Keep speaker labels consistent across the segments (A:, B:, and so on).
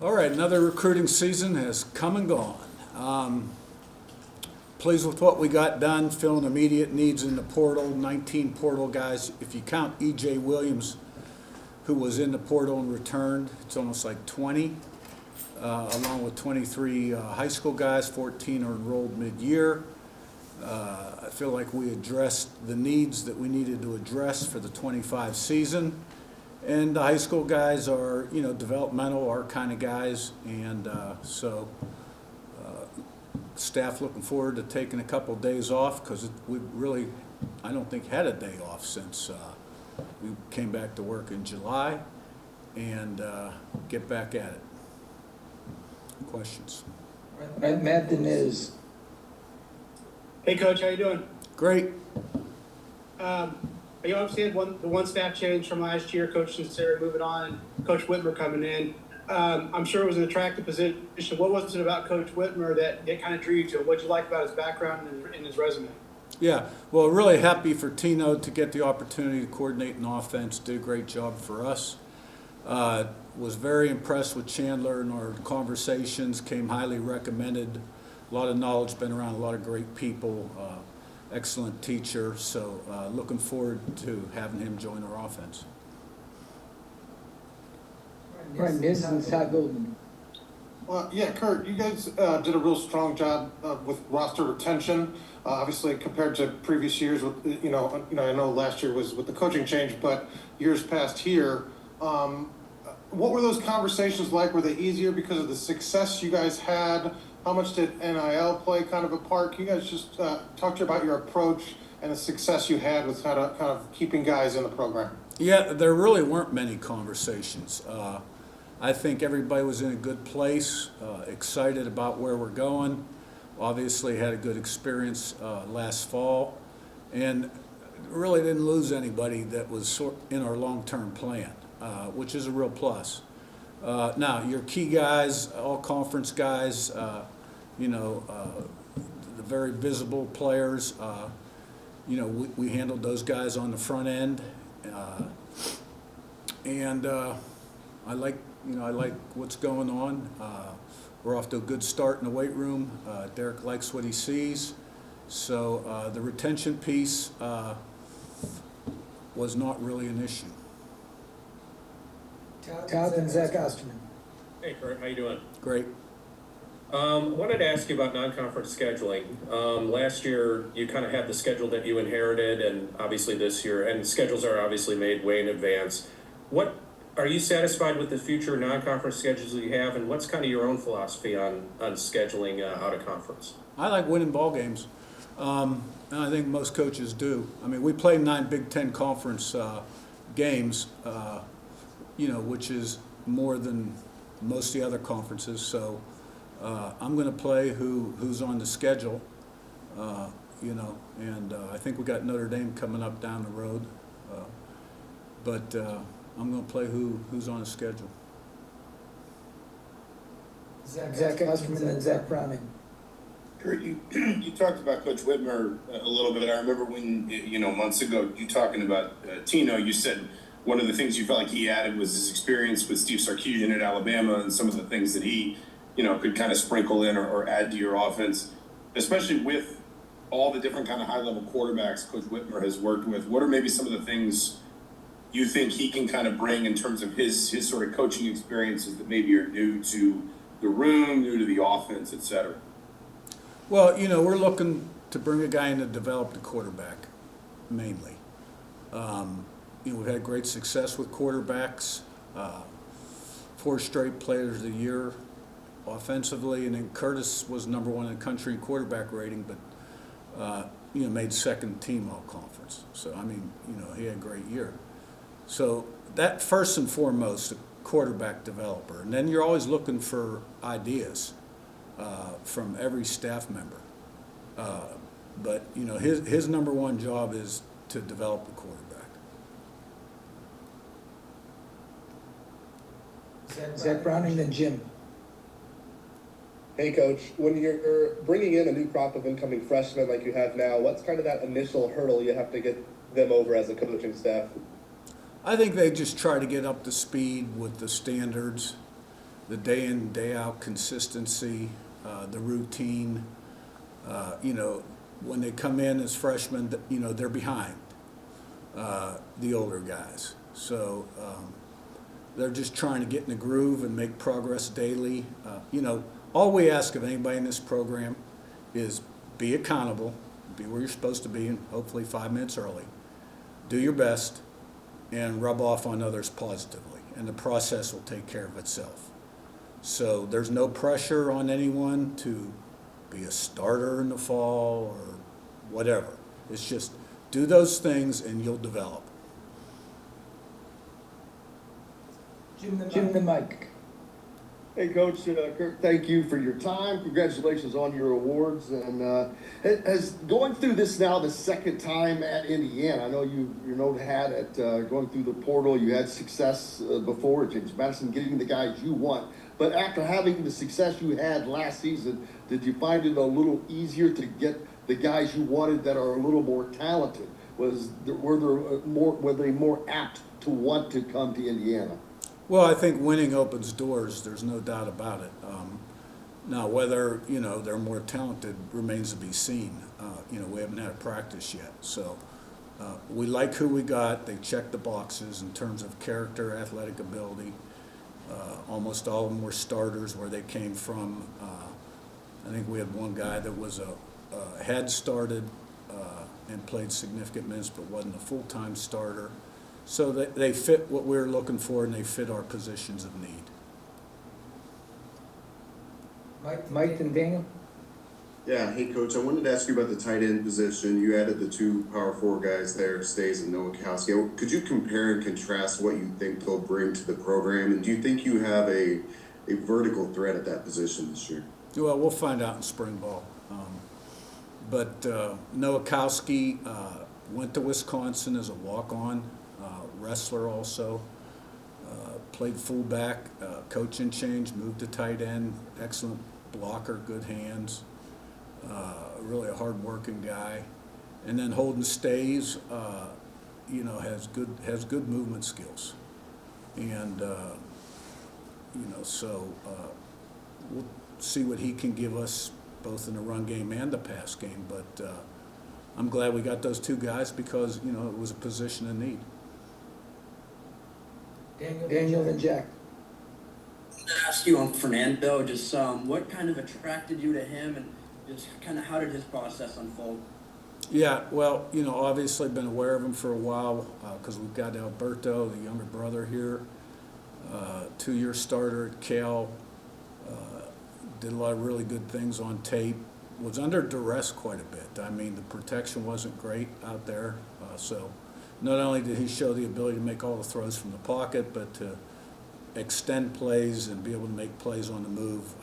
A: All right, another recruiting season has come and gone. Pleased with what we got done, filling immediate needs in the portal, 19 portal guys. If you count E.J. Williams, who was in the portal and returned, it's almost like 20, along with 23 high school guys, 14 are enrolled mid-year. I feel like we addressed the needs that we needed to address for the 25 season. And the high school guys are, developmental, our kind of guys. And staff looking forward to taking a couple of days off because we really, I don't think, had a day off since we came back to work in July and get back at it. Questions?
B: Matt Diniz.
C: Hey, Coach, how you doing?
A: Great.
C: You obviously had the one staff change from last year, Coach Sincere moving on, Coach Whitmer coming in. I'm sure it was an attractive position. What was it about Coach Whitmer that kind of drew you to it? What did you like about his background and his resume?
A: Yeah, well, really happy for Tino to get the opportunity to coordinate an offense. Did a great job for us. Was very impressed with Chandler in our conversations, came highly recommended. A lot of knowledge, been around a lot of great people, excellent teacher. So looking forward to having him join our offense.
B: Right, this is Todd Golden.
D: Well, yeah, Curt, you guys did a real strong job with roster retention. Obviously, compared to previous years, with I know last year was with the coaching change, but years past here, what were those conversations like? Were they easier because of the success you guys had? How much did NIL play kind of a part? Can you guys just talk to you about your approach and the success you had with kind of keeping guys in the program?
A: Yeah, there really weren't many conversations. I think everybody was in a good place, excited about where we're going. Obviously had a good experience last fall, and really didn't lose anybody that was in our long-term plan, which is a real plus. Now, your key guys, all conference guys, the very visible players, we handled those guys on the front end, and I like what's going on. We're off to a good start in the weight room. Derek likes what he sees. So the retention piece was not really an issue.
B: Todd and Zach Osterman.
E: Hey, Curt, how you doing?
A: Great.
E: Wanted to ask you about non-conference scheduling. Last year, you kind of had the schedule that you inherited, and obviously this year, and schedules are obviously made way in advance. Are you satisfied with the future non-conference schedules you have, and what's kind of your own philosophy on scheduling out of conference?
A: I like winning ball games, and I think most coaches do. I mean, we play 9 Big Ten conference games, which is more than most of the other conferences. So I'm going to play who's on the schedule, and I think we got Notre Dame coming up down the road, but I'm going to play who's on the schedule.
B: Zach Osterman and Zach Browning.
F: Curt, you talked about Coach Whitmer a little bit. I remember when, months ago, you talking about Tino, you said one of the things you felt like he added was his experience with Steve Sarkisian at Alabama and some of the things that he, could kind of sprinkle in or add to your offense, especially with all the different kind of high-level quarterbacks Coach Whitmer has worked with. What are maybe some of the things you think he can kind of bring in terms of his sort of coaching experiences that maybe are new to the room, new to the offense, et cetera?
A: Well, we're looking to bring a guy in to develop the quarterback, mainly. We've had great success with quarterbacks, 4 straight players of the year offensively, and then Curtis was number 1 in the country in quarterback rating, but made second team all conference. So he had a great year. So that first and foremost, a quarterback developer, and then you're always looking for ideas from every staff member. But his number 1 job is to develop the quarterback.
B: Zach Browning, then Jim.
G: Hey, Coach, when you're bringing in a new crop of incoming freshmen like you have now, what's kind of that initial hurdle you have to get them over as a coaching staff?
A: I think they just try to get up to speed with the standards. the day in, day out consistency, the routine. You know, when they come in as freshmen, you know, they're behind the older guys. So they're just trying to get in the groove and make progress daily. You know, all we ask of anybody in this program is be accountable, be where you're supposed to be, and hopefully 5 minutes early. Do your best and rub off on others positively, and the process will take care of itself. So there's no pressure on anyone to be a starter in the fall or whatever. It's just do those things and you'll develop.
B: Jim the mic.
H: Hey, Coach Curt, thank you for your time. Congratulations on your awards. And as going through this now the second time at Indiana, I know you had at going through the portal, you had success before, James Madison, getting the guys you want. But after having the success you had last season, did you find it a little easier to get the guys you wanted that are a little more talented? Were they more apt to want to come to Indiana?
A: Well, I think winning opens doors. There's no doubt about it. Now, whether you know they're more talented remains to be seen. You know, we haven't had a practice yet, so we like who we got. They check the boxes in terms of character, athletic ability. Almost all of them were starters where they came from. I think we had one guy that was had started and played significant minutes, but wasn't a full-time starter. So they fit what we're looking for, and they fit our positions of need.
B: Mike and Daniel.
I: Yeah, hey Coach, I wanted to ask you about the tight end position. You added the two power forward guys there, Stays and Nowakowski. Could you compare and contrast what you think they'll bring to the program? And do you think you have a vertical threat at that position this year?
A: Well, we'll find out in spring ball. But Nowakowski went to Wisconsin as a walk-on, wrestler also. Played fullback, coaching change, moved to tight end, excellent blocker, good hands, really a hard-working guy. And then Holden Stays, you know, has good movement skills, and you know, so we'll see what he can give us both in the run game and the pass game. But I'm glad we got those two guys because you know it was a position in need.
B: Daniel and Jack.
J: To ask you on Fernando, just what kind of attracted you to him, and just kind of how did his process unfold?
A: Yeah, well, you know, obviously been aware of him for a while because we've got Alberto, the younger brother here, 2-year starter at Cal, did a lot of really good things on tape, was under duress quite a bit. I mean, the protection wasn't great out there, so not only did he show the ability to make all the throws from the pocket, but to extend plays and be able to make plays on the move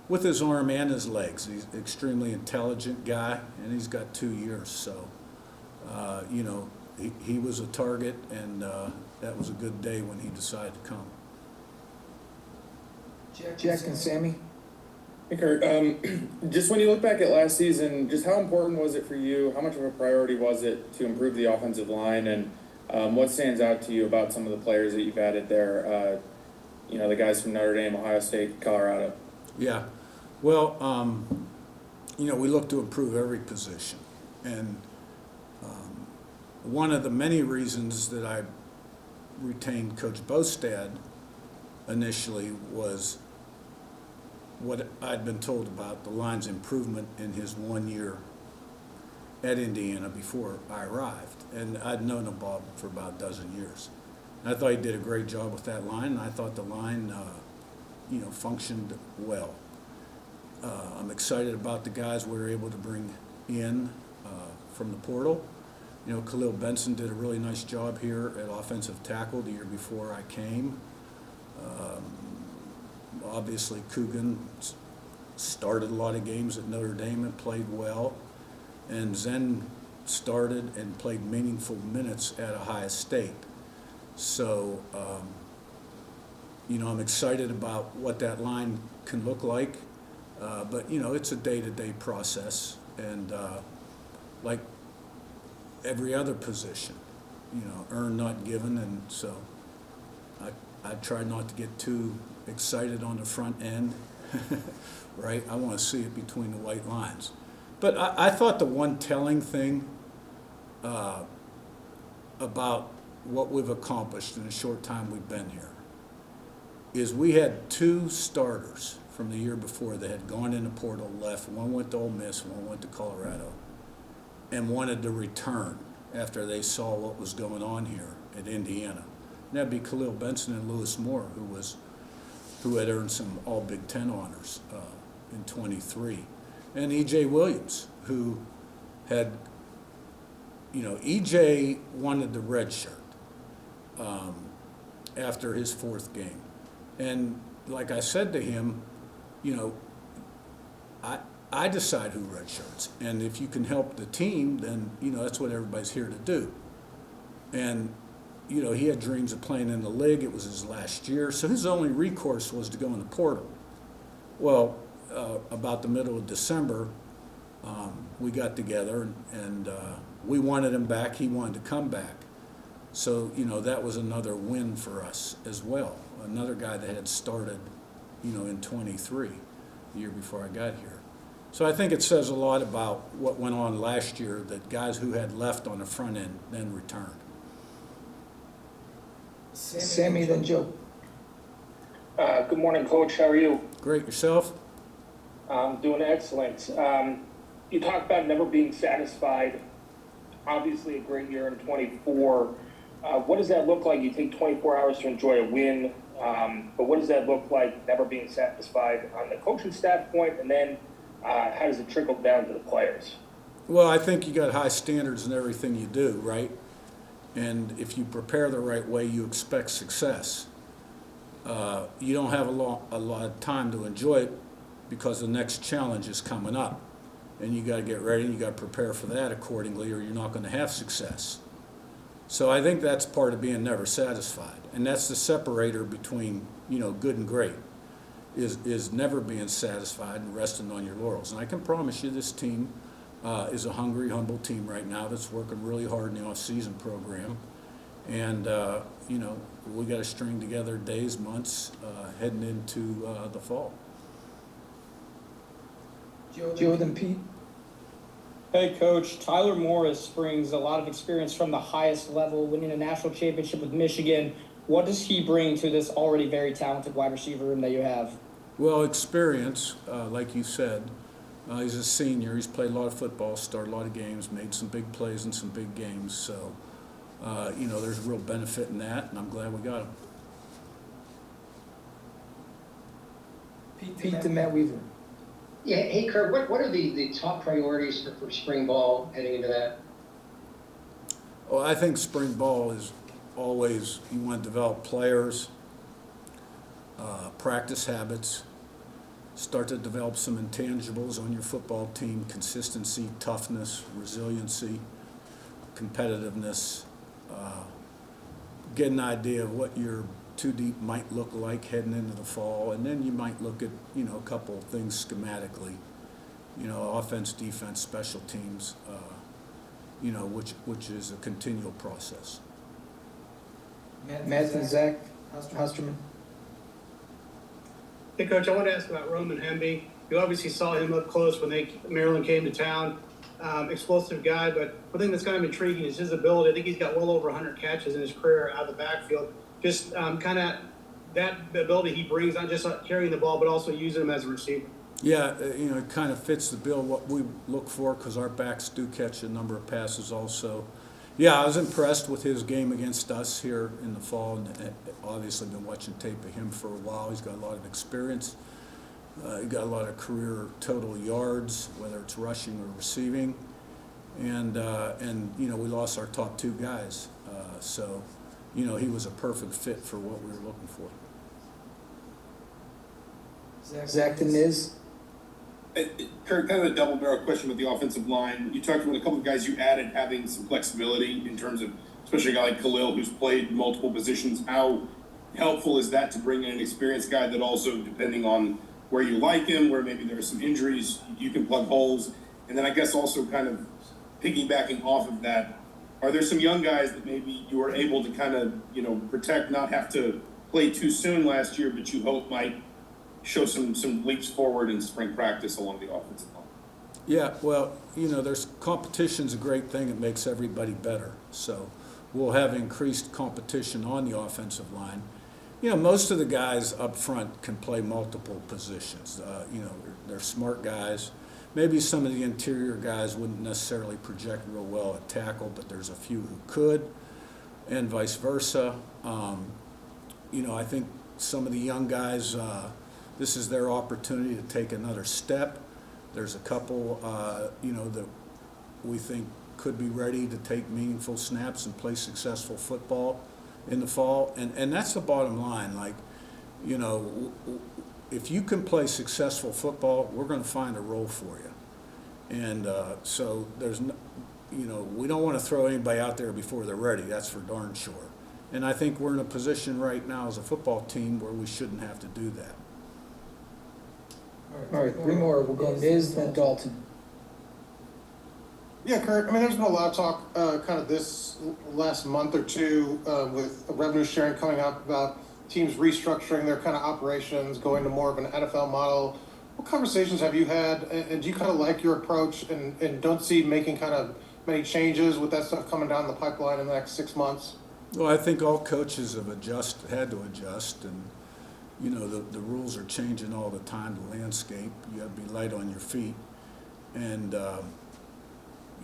A: with his arm and his legs. He's an extremely intelligent guy, and he's got 2 years. So, you know, he was a target, and that was a good day when he decided to come.
B: Jack and Sammy.
K: Hey Curt, just when you look back at last season, just how important was it for you? How much of a priority was it to improve the offensive line? And what stands out to you about some of the players that you've added there? You know, the guys from Notre Dame, Ohio State, Colorado.
A: Yeah. Well, you know, we look to improve every position. And one of the many reasons that I retained Coach Bostad initially was what I'd been told about the line's improvement in his 1 year at Indiana before I arrived. And I'd known him Bob for about a dozen years. And I thought he did a great job with that line, and I thought the line, you know, functioned well. I'm excited about the guys we were able to bring in from the portal. You know, Khalil Benson did a really nice job here at offensive tackle the year before I came. Obviously, Coogan started a lot of games at Notre Dame and played well. And Zen started and played meaningful minutes at Ohio State. So, you know, I'm excited about what that line can look like. But, you know, it's a day-to-day process. And like every other position, you know, earned, not given. And so I try not to get too excited on the front end, right? I want to see it between the white lines. But I thought the one telling thing about what we've accomplished in the short time we've been here is we had 2 starters from the year before that had gone in the portal, left. One went to Ole Miss, one went to Colorado, and wanted to return after they saw what was going on here at Indiana. And that'd be Khalil Benson and Lewis Moore, who had earned some all Big Ten honors in 23. And E.J. Williams, who had, E.J. wanted the red shirt after his 4th game. And like I said to him, I decide who redshirts. And if you can help the team, then, that's what everybody's here to do. And, he had dreams of playing in the league. It was his last year. So his only recourse was to go in the portal. Well, about the middle of December, we got together and we wanted him back. He wanted to come back. So, that was another win for us as well. Another guy that had started, in 23, the year before I got here. So I think it says a lot about what went on last year, that guys who had left on the front end then returned.
B: Sammy, then Joe.
L: Good morning, Coach. How are you?
A: Great. Yourself?
L: I'm doing excellent. You talked about never being satisfied. Obviously, a great year in 24. What does that look like? You take 24 hours to enjoy a win, but what does that look like, never being satisfied on the coaching staff point, and then how does it trickle down to the players?
A: Well, I think you got high standards in everything you do, right? And if you prepare the right way, you expect success. You don't have a lot of time to enjoy it because the next challenge is coming up. And you got to get ready and you got to prepare for that accordingly, or you're not going to have success. So I think that's part of being never satisfied. And that's the separator between, good and great, is never being satisfied and resting on your laurels. And I can promise you this team is a hungry, humble team right now that's working really hard in the off-season program. And, we got to string together days, months, heading into the fall.
B: Joe, then Pete.
M: Hey, Coach. Tyler Morris brings a lot of experience from the highest level, winning a national championship with Michigan. What does he bring to this already very talented wide receiver room that you have?
A: Well, experience, like you said. He's a senior. He's played a lot of football, started a lot of games, made some big plays in some big games. So, there's real benefit in that, and I'm glad we got him.
B: Pete to Matt Weaver.
N: Yeah, hey, Curt, what are the top priorities for spring ball heading into that?
A: Well, I think spring ball is always, you want to develop players, practice habits, start to develop some intangibles on your football team: consistency, toughness, resiliency, competitiveness, get an idea of what your two deep might look like heading into the fall, and then you might look at, a couple of things schematically, offense, defense, special teams, which is a continual process.
B: Matt and Zach Hosterman.
C: Hey, Coach, I want to ask about Roman Hemby. You obviously saw him up close when Maryland came to town. Explosive guy, but one thing that's kind of intriguing is his ability. I think he's got well over 100 catches in his career out of the backfield. Just kind of that ability he brings, not just carrying the ball, but also using him as a receiver.
A: Yeah, it kind of fits the bill what we look for, because our backs do catch a number of passes also. Yeah, I was impressed with his game against us here in the fall, and obviously been watching tape of him for a while. He's got a lot of experience. He got a lot of career total yards, whether it's rushing or receiving. And we lost our top 2 guys. So he was a perfect fit for what we were looking for.
B: Zach Deniz.
F: Curt, kind of a double-barrel question with the offensive line. You talked about a couple of guys you added having some flexibility in terms of, especially a guy like Khalil who's played multiple positions. How helpful is that to bring in an experienced guy that also, depending on where you like him, where maybe there are some injuries, you can plug holes? And then I guess also kind of piggybacking off of that, are there some young guys that maybe you are able to kind of, protect, not have to played too soon last year, but you hope might show some leaps forward in spring practice along the offensive line?
A: Yeah, well, there's competition's a great thing. It makes everybody better. So we'll have increased competition on the offensive line. Most of the guys up front can play multiple positions. They're smart guys. Maybe some of the interior guys wouldn't necessarily project real well at tackle, but there's a few who could, and vice versa. I think some of the young guys, this is their opportunity to take another step. There's a couple, that we think could be ready to take meaningful snaps and play successful football in the fall. And that's the bottom line. Like, if you can play successful football, we're going to find a role for you. And so there's, we don't want to throw anybody out there before they're ready. That's for darn sure. And I think we're in a position right now as a football team where we shouldn't have to do that.
B: All right, 3 more. We'll go Niz, then Dalton.
D: Yeah, Curt, there's been a lot of talk kind of this last month or two with revenue sharing coming up about teams restructuring their kind of operations, going to more of an NFL model. What conversations have you had, and do you kind of like your approach and don't see making kind of many changes with that stuff coming down the pipeline in the next 6 months?
A: Well, I think all coaches have had to adjust, and the rules are changing all the time, the landscape. You have to be light on your feet, and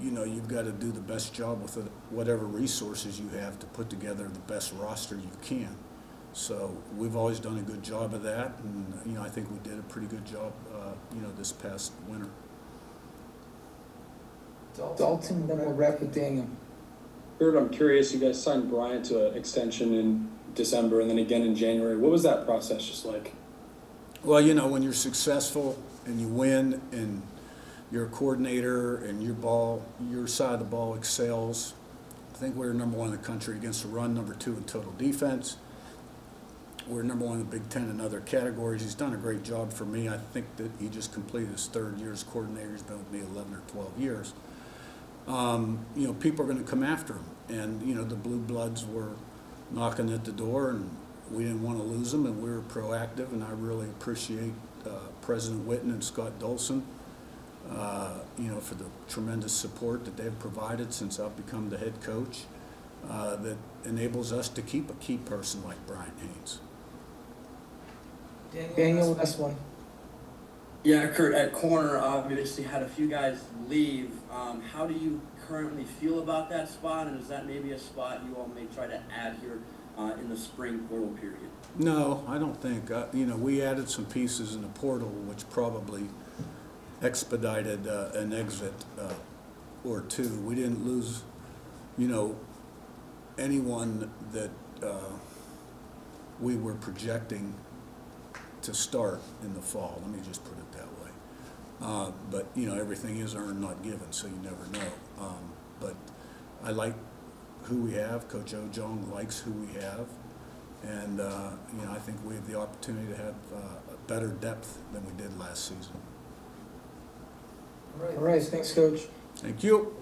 A: you've got to do the best job with whatever resources you have to put together the best roster you can. So we've always done a good job of that, and I think we did a pretty good job this past winter.
B: Dalton, then we'll wrap with Daniel.
O: Curt, I'm curious, you guys signed Bryant to an extension in December and then again in January. What was that process just like?
A: Well, when you're successful and you win and you're a coordinator and your side of the ball excels, I think we're number 1 in the country against the run, number 2 in total defense. We're number 1 in the Big Ten in other categories. He's done a great job for me. I think that he just completed his 3rd year as coordinator. He's been with me 11 or 12 years. People are going to come after him. And, the Blue Bloods were knocking at the door, and we didn't want to lose them, and we were proactive. And I really appreciate President Witten and Scott Dolson, for the tremendous support that they've provided since I've become the head coach that enables us to keep a key person like Brian Haynes.
B: Daniel, last one.
J: Yeah, Curt, at corner, obviously had a few guys leave. How do you currently feel about that spot, and is that maybe a spot you all may try to add here in the spring portal period?
A: No, I don't think. We added some pieces in the portal, which probably expedited an exit or two. We didn't lose, anyone that we were projecting to start in the fall. Let me just put it that way. But everything is earned, not given, so you never know. But I like who we have. Coach Ojong likes who we have, and I think we have the opportunity to have a better depth than we did last season.
B: All right, thanks, Coach.
A: Thank you.